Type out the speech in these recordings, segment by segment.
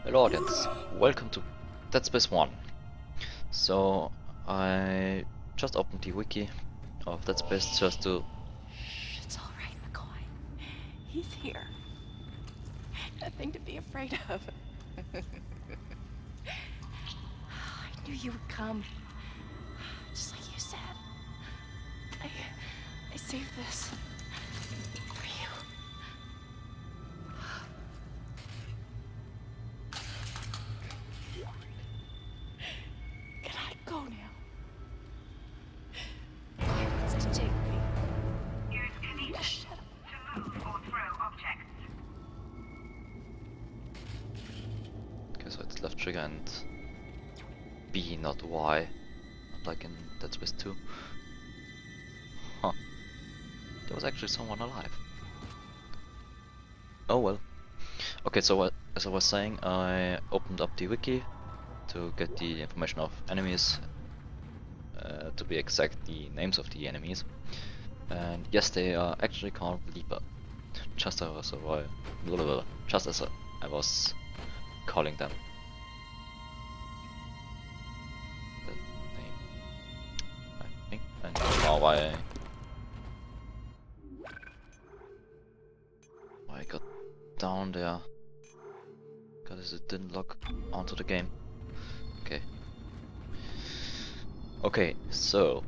Hello audience, welcome to Dead Space 1. So, I just opened the wiki of Dead Space just to... Shh, it's all right, McCoy. He's here. Nothing to be afraid of. I knew you would come. Just like you said. I saved this for you. Can I go now? He wants to take me. Use Kinesis Shut up. to move or throw objects. Okay, so it's left trigger and B, not Y, like in Dead Space 2. Huh. There was actually someone alive. Oh well. Okay, so as I was saying, I opened up the wiki to get the information of enemies, to be exact, the names of the enemies. And yes, they are actually called Leaper, just as I was calling them. The name, I think, and now why I got down there, because it didn't log onto the game. Okay, so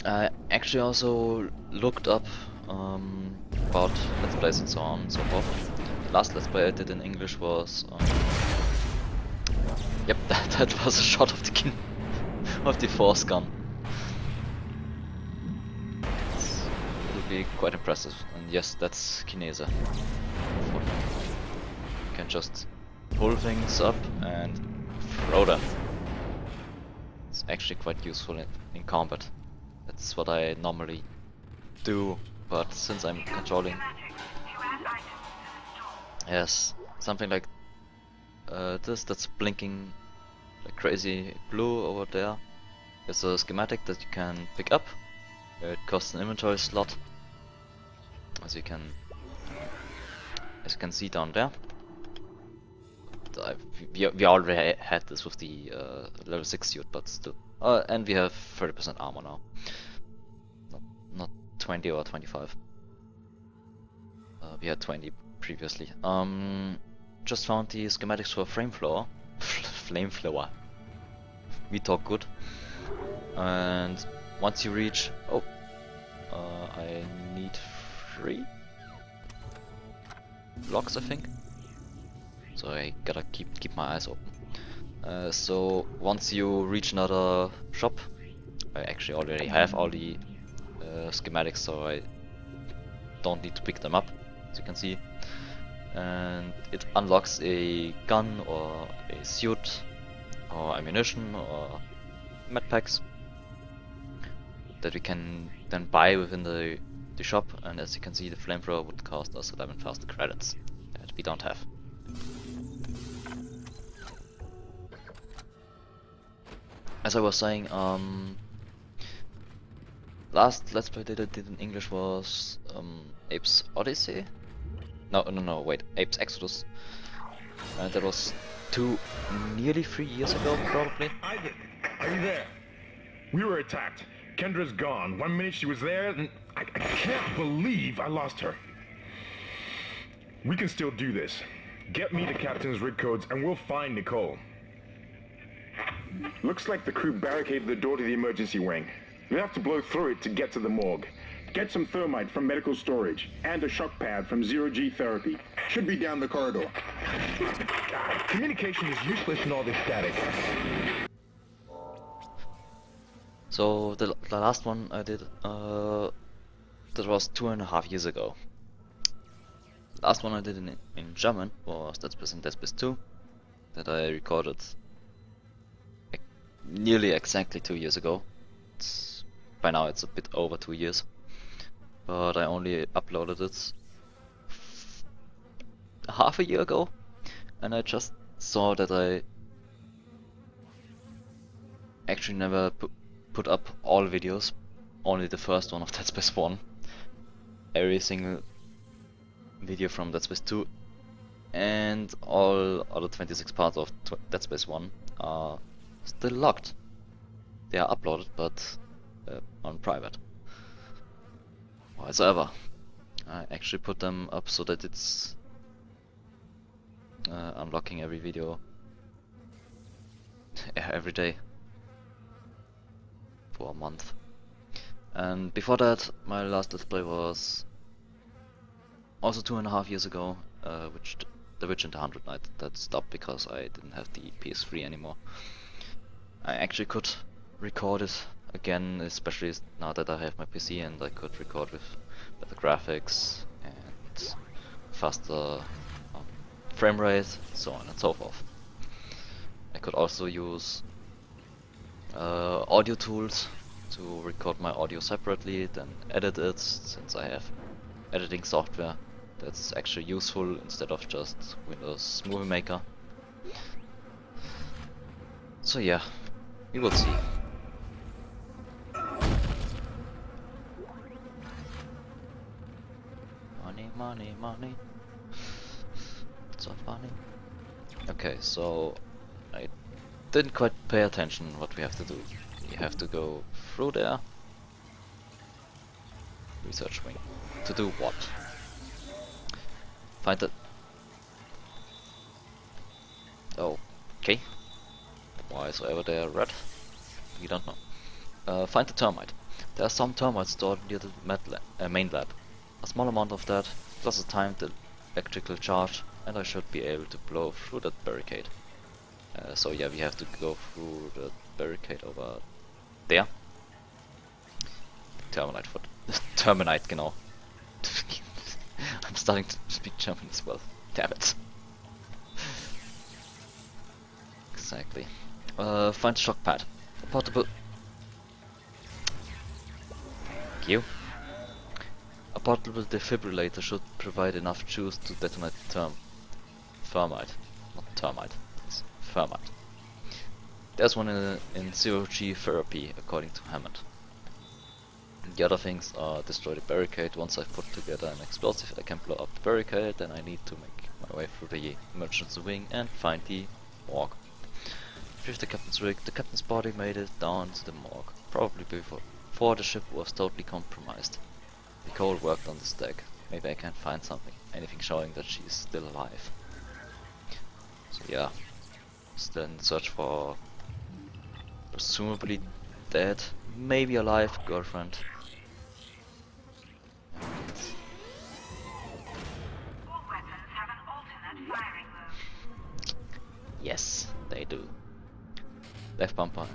I actually also looked up about Let's Plays and so on and so forth. The last Let's Play I did in English was yep, that was a shot of the of the force gun. It'll be quite impressive, and yes, that's Kinesis. You can just pull things up and throw them. It's actually quite useful in combat. That's what I normally do, but since I'm controlling... Yes, something like this that's blinking like crazy blue over there. There's a schematic that you can pick up. It costs an inventory slot, as you can see down there. We already had this with the level 6 suit, but still. And we have 30% armor now. Not 20 or 25. We had 20 previously. Just found the schematics for flamethrower. Flamethrower. We talk good. And once you reach... Oh. I need 3 blocks, I think. So I gotta keep my eyes open. So once you reach another shop, I actually already have all the schematics, so I don't need to pick them up, as you can see. And it unlocks a gun or a suit or ammunition or medpacks that we can then buy within the shop. And as you can see, the flamethrower would cost us 11,000 credits that we don't have. As I was saying, last Let's Play that I did in English was Ape's Odyssey? No, wait, Ape's Exodus. That was nearly 3 years ago, probably. Isaac, are you there? We were attacked. Kendra's gone. 1 minute she was there, and I can't believe I lost her. We can still do this. Get me the captain's rig codes, and we'll find Nicole. Looks like the crew barricaded the door to the emergency wing. We have to blow through it to get to the morgue. Get some thermite from medical storage, and a shock pad from zero-G therapy. Should be down the corridor. Communication is useless in all this static. So the last one I did, that was 2.5 years ago. Last one I did in German was Dead Space and Dead Space 2, that I recorded nearly exactly 2 years ago. By now it's a bit over 2 years, but I only uploaded it half a year ago, and I just saw that I actually never put up all videos, only the first one of Dead Space 1. Every single video from Dead Space 2 and all other 26 parts of Dead Space 1 are still locked. They are uploaded, but on private. Whatsoever. I actually put them up so that it's unlocking every video every day for a month. And before that, my last Let's Play was also 2.5 years ago, The Witch and the 100 Knight. That stopped because I didn't have the PS3 anymore. I actually could record it again, especially now that I have my PC and I could record with better graphics and faster frame rate, so on and so forth. I could also use audio tools to record my audio separately, then edit it, since I have editing software that's actually useful instead of just Windows Movie Maker. So yeah, we will see. Money, money, money. So funny. Okay, so I didn't quite pay attention what we have to do. We have to go through there. Research wing. To do what? Find the... Oh, okay. Why so ever they are red? We don't know. Find the termite. There are some termites stored near the main lab. A small amount of that, plus a timed electrical charge, and I should be able to blow through that barricade. So yeah, we have to go through the barricade over there. Terminite for Terminite, genau. I'm starting to speak German as well. Damn it. Exactly. Find shock pad. A portable. Thank you. A portable defibrillator should provide enough juice to detonate thermite. Not termite. It's thermite. There's one in zero-G therapy, according to Hammond. The other things are destroy the barricade. Once I've put together an explosive, I can blow up the barricade. Then I need to make my way through the emergency wing and find the morgue. Retrieve the captain's rig. The captain's body made it down to the morgue, probably before the ship was totally compromised. Nicole worked on this deck. Maybe I can find something, anything showing that she's still alive. So yeah, still in search for presumably dead, maybe alive girlfriend. All weapons have an alternate firing mode. Yes, they do. Left bumper,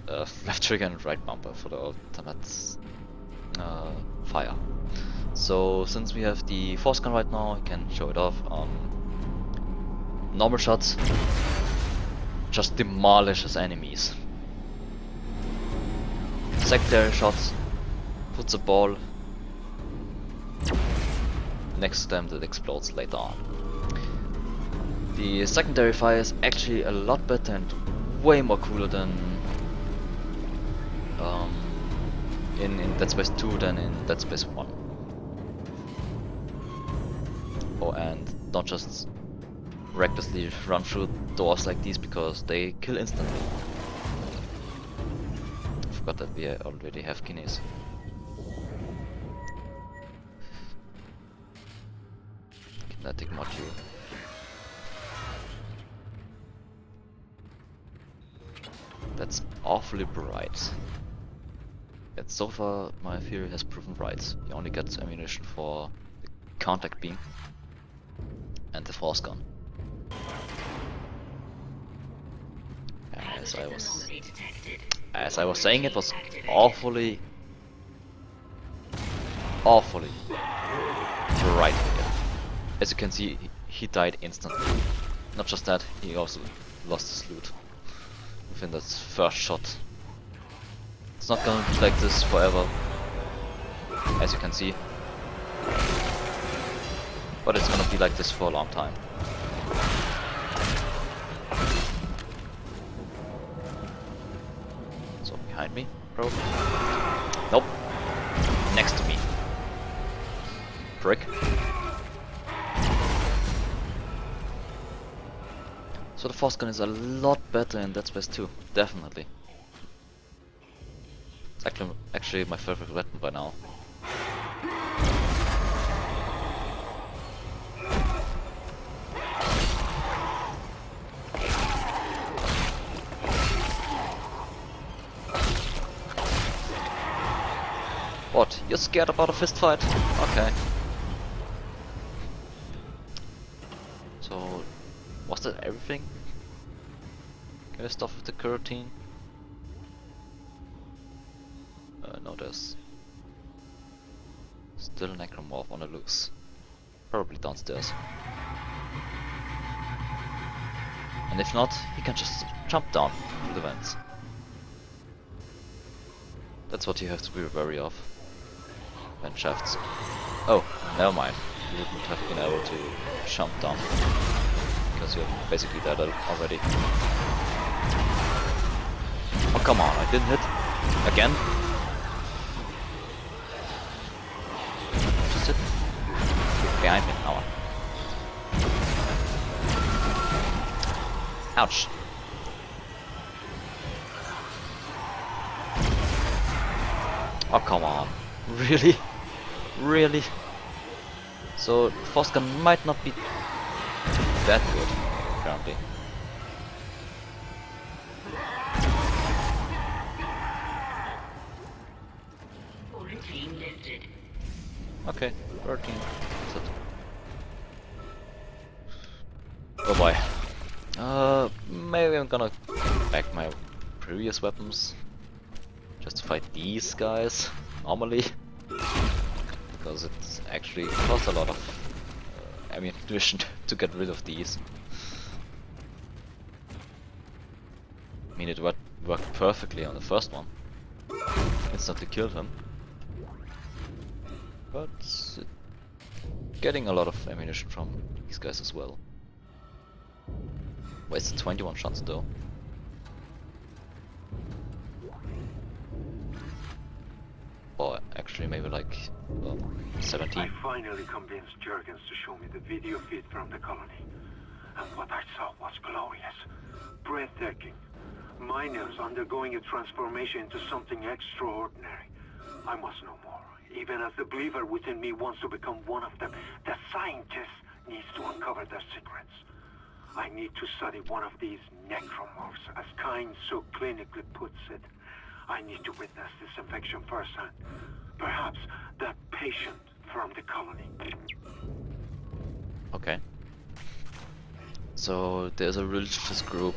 left trigger and right bumper for the alternate fire. So since we have the force gun right now, I can show it off. Normal shots just demolishes enemies. Secondary shots puts a ball next to them that explodes later on. The secondary fire is actually a lot better and way more cooler than in Dead Space 2 than in Dead Space 1. Oh, and don't just recklessly run through doors like these because they kill instantly. I forgot that we already have Kinesis. Kinetic Module. That's awfully bright. Yet so far my theory has proven right. He only gets ammunition for the contact beam and the force gun. As I was saying, it was awfully bright here. As you can see, he died instantly. Not just that, he also lost his loot within that first shot. It's not gonna be like this forever, as you can see, but it's gonna be like this for a long time. So behind me, probably. Nope. Next to me. Prick. So the force gun is a lot better in Dead Space 2, definitely. It's actually my favorite weapon by now. What? You're scared about a fist fight? Okay. So, was that everything? Can I stop with the carotene? No, there's still a necromorph on the loose. Probably downstairs. And if not, he can just jump down through the vents. That's what you have to be wary of. Vent shafts. Oh, never mind. You wouldn't have been able to jump down. Because you're basically dead already. Oh come on, I didn't hit. Again? Just hit. Behind me now. Ouch. Oh come on. Really? Really? So force gun might not be that good, apparently. Okay, 13. That's it. Oh boy. Maybe I'm gonna back my previous weapons just to fight these guys normally, because it's actually costs a lot of ammunition to get rid of these. I mean, it worked perfectly on the first one. Instantly killed him. But getting a lot of ammunition from these guys as well. Wasted 21 shots though. Or actually maybe like 17. I finally convinced Jurgens to show me the video feed from the colony. And what I saw was glorious. Breathtaking. Miners undergoing a transformation into something extraordinary. I must know more. Even as the believer within me wants to become one of them, the scientist needs to uncover their secrets. I need to study one of these necromorphs, as Kine so clinically puts it. I need to witness this infection firsthand. Perhaps that patient from the colony. Okay. So there's a religious group.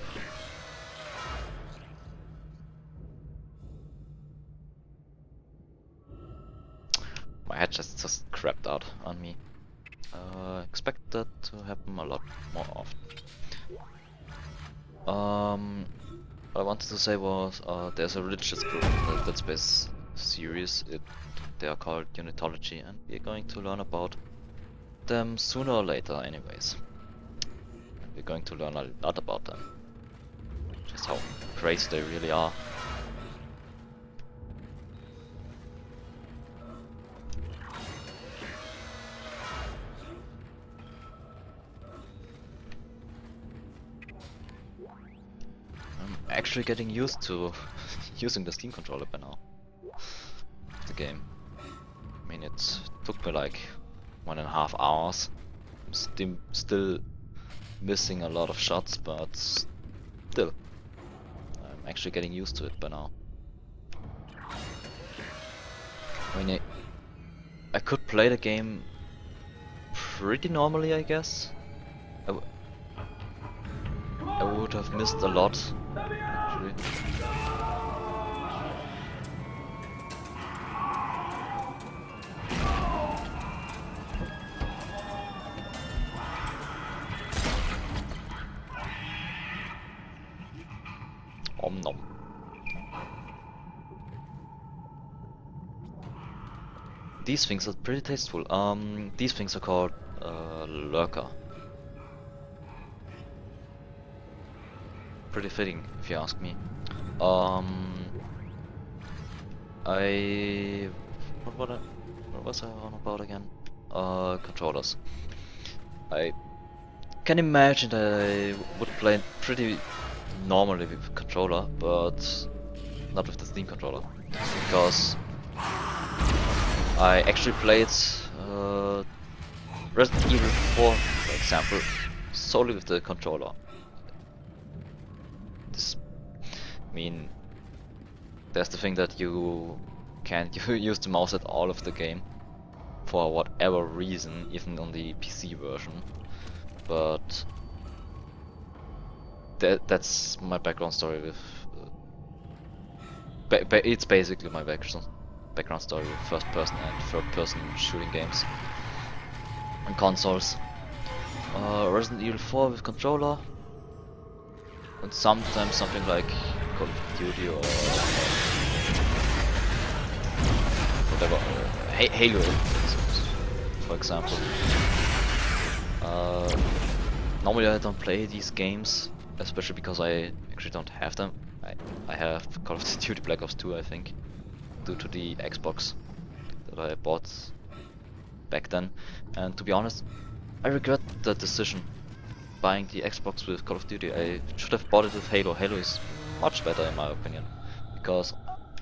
My head just crapped out on me. Expect that to happen a lot more often. What I wanted to say was there's a religious group in the Dead Space series. They are called Unitology, and we're going to learn about them sooner or later anyways. And we're going to learn a lot about them. Just how crazy they really are. Actually getting used to using the Steam controller by now. The game. I mean, it took me like 1.5 hours. I'm still missing a lot of shots, but still, I'm actually getting used to it by now. I mean, I could play the game pretty normally, I guess. I would have missed a lot, actually. Om nom. These things are pretty tasteful. These things are called Lurker. Pretty fitting, if you ask me. What was I on about again? Controllers. I can imagine that I would play pretty normally with controller, but not with the Steam controller, because I actually played Resident Evil 4, for example, solely with the controller. This, I mean, there's the thing that you can't use the mouse at all of the game, for whatever reason, even on the PC version. But that's my background story with. It's basically my background story with first-person and third-person shooting games on consoles. Resident Evil 4 with controller, and sometimes something like Call of Duty or whatever, Halo, for example. Normally I don't play these games, especially because I actually don't have them. I have Call of Duty Black Ops 2, I think, due to the Xbox that I bought back then. And to be honest, I regret the decision buying the Xbox with Call of Duty. I should have bought it with Halo. Halo is much better in my opinion, because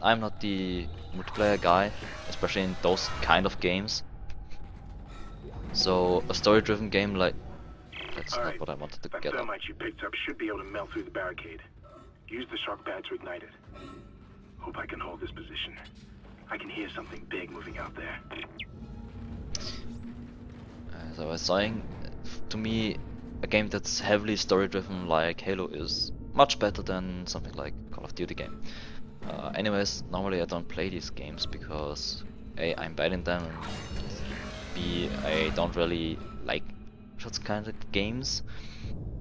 I'm not the multiplayer guy, especially in those kind of games. So a story-driven game like that's All not right. what I wanted to That get. thermite you picked up should be able to melt through the barricade. Use the shock pad to ignite it. Hope I can hold this position. I can hear something big moving out there. As I was saying, to me, a game that's heavily story-driven like Halo is much better than something like Call of Duty game. Anyways, normally I don't play these games because A, I'm bad in them, and B, I don't really like such kind of games.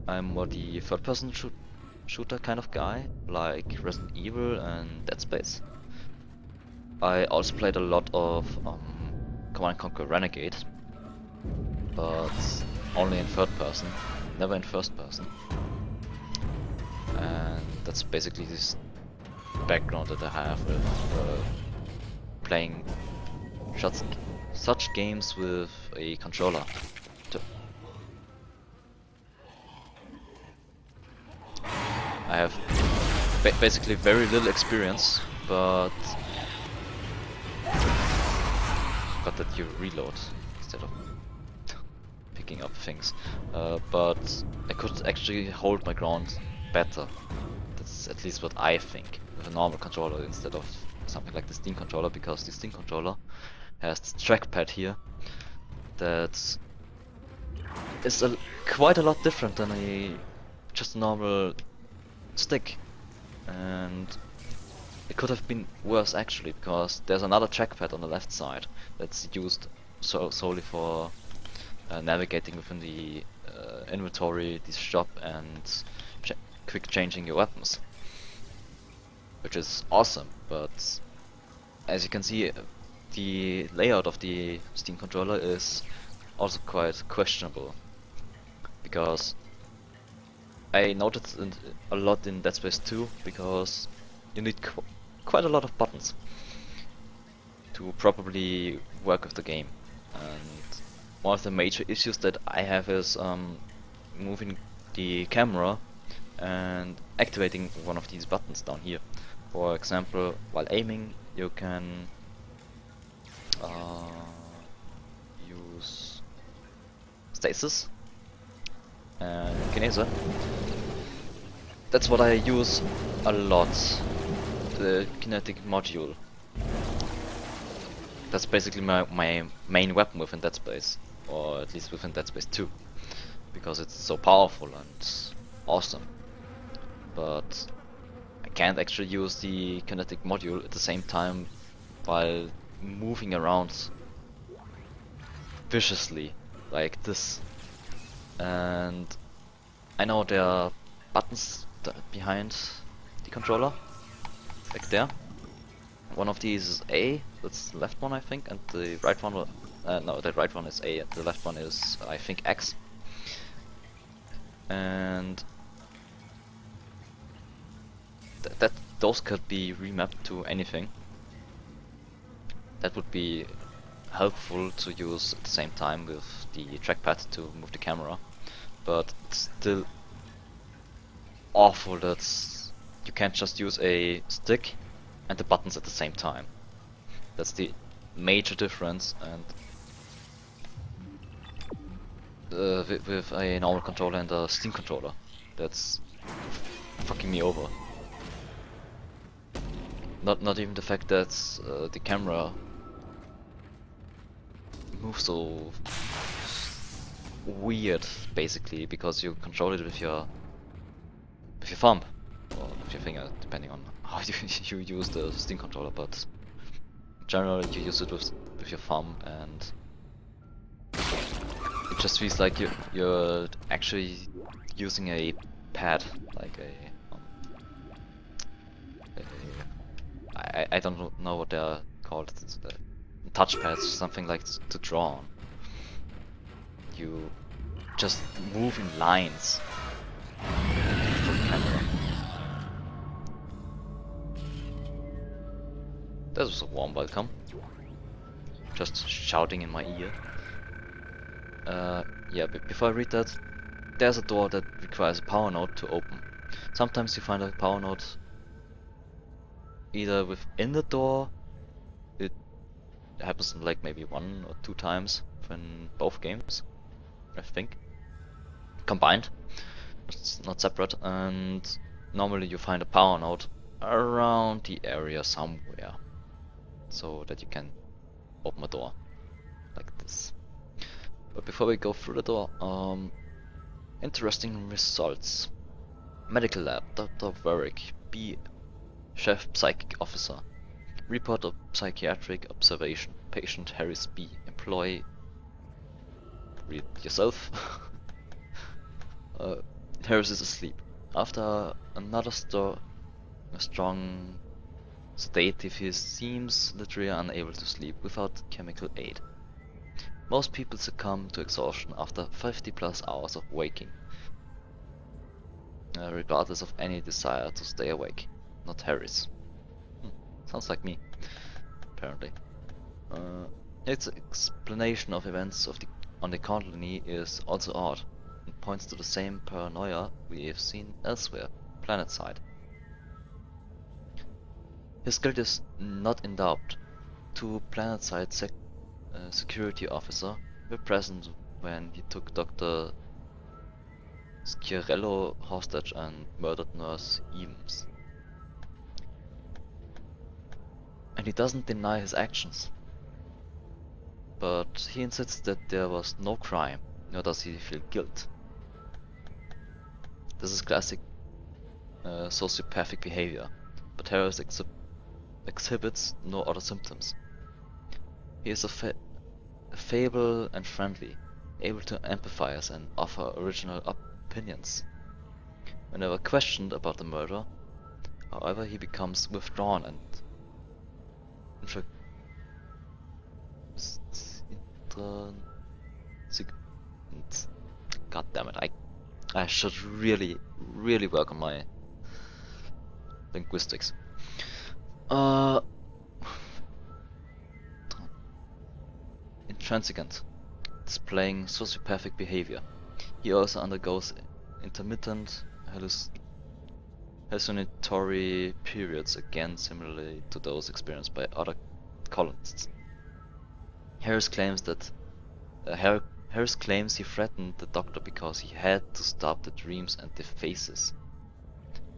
I'm more the third-person shooter kind of guy, like Resident Evil and Dead Space. I also played a lot of Command & Conquer Renegade, but only in third person, never in first person. And that's basically this background that I have with playing such games with a controller. I have basically very little experience, but that you reload instead of picking up things. But I could actually hold my ground better. That's at least what I think with a normal controller instead of something like the Steam controller, because the Steam controller has this trackpad here that is quite a lot different than just a normal stick, and it could have been worse actually, because there's another trackpad on the left side that's used solely for navigating within the inventory, the shop, and quick changing your weapons, which is awesome. But as you can see, the layout of the Steam controller is also quite questionable, because I noticed it a lot in Dead Space 2, because you need quite a lot of buttons to properly work with the game. And one of the major issues that I have is moving the camera and activating one of these buttons down here. For example, while aiming, you can use stasis and Kinesis. That's what I use a lot, the Kinetic Module. That's basically my main weapon within Dead Space, or at least within Dead Space 2, because it's so powerful and awesome. But I can't actually use the Kinetic Module at the same time while moving around viciously like this. And I know there are buttons behind the controller, back there. One of these is A, that's the left one I think, and the right one, no, the right one is A, and the left one is I think X. And those could be remapped to anything. That would be helpful to use at the same time with the trackpad to move the camera. but it's still awful that you can't just use a stick and the buttons at the same time. That's the major difference, and with a normal controller and a Steam controller, that's fucking me over. Not even the fact that the camera moves so weird, basically, because you control it with your thumb or with your finger, depending on how you use the Steam controller. But in general, you use it with your thumb, and it just feels like you're actually using a pad, like I don't know what they're called. It's touchpads, something like to draw on. You just move in lines for the camera. That was a warm welcome. Just shouting in my ear. Yeah, before I read that, there's a door that requires a power node to open. Sometimes you find a power node either within the door. It happens like maybe 1 or 2 times in both games, I think. Combined, it's not separate, and normally you find a power node around the area somewhere, so that you can open a door like this. But before we go through the door, interesting results. Medical lab, Dr. Warwick, B. Chef Psychic Officer. Report of psychiatric observation. Patient Harris B. Employee. Read yourself. Harris is asleep. After another strong sedative, he seems literally unable to sleep without chemical aid. Most people succumb to exhaustion after 50+ hours of waking, regardless of any desire to stay awake. Not Harris. Sounds like me, apparently. Its explanation of events on the colony is also odd, and points to the same paranoia we have seen elsewhere, planetside. His guilt is not in doubt. 2 planetside security officers were present when he took Dr. Schiarello hostage and murdered Nurse Eames. And he doesn't deny his actions, but he insists that there was no crime, nor does he feel guilt. This is classic sociopathic behavior, but Harris exhibits no other symptoms. He is affable and friendly, able to empathize and offer original opinions. Whenever questioned about the murder, however, he becomes withdrawn and God damn it, I should really work on my linguistics. Intransigent, displaying sociopathic behavior. He also undergoes intermittent hallucinatory periods, again similarly to those experienced by other colonists. Harris claims he threatened the doctor because he had to stop the dreams and the faces,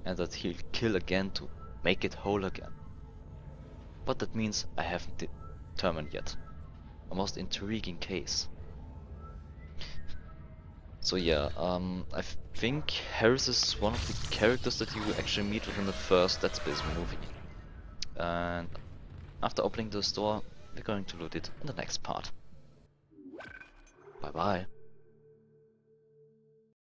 and that he'll kill again to make it whole again. What that means I haven't determined yet. A most intriguing case. So yeah, I think Harris is one of the characters that you actually meet within the first Dead Space movie. And after opening the store, we're going to loot it in the next part. Bye bye.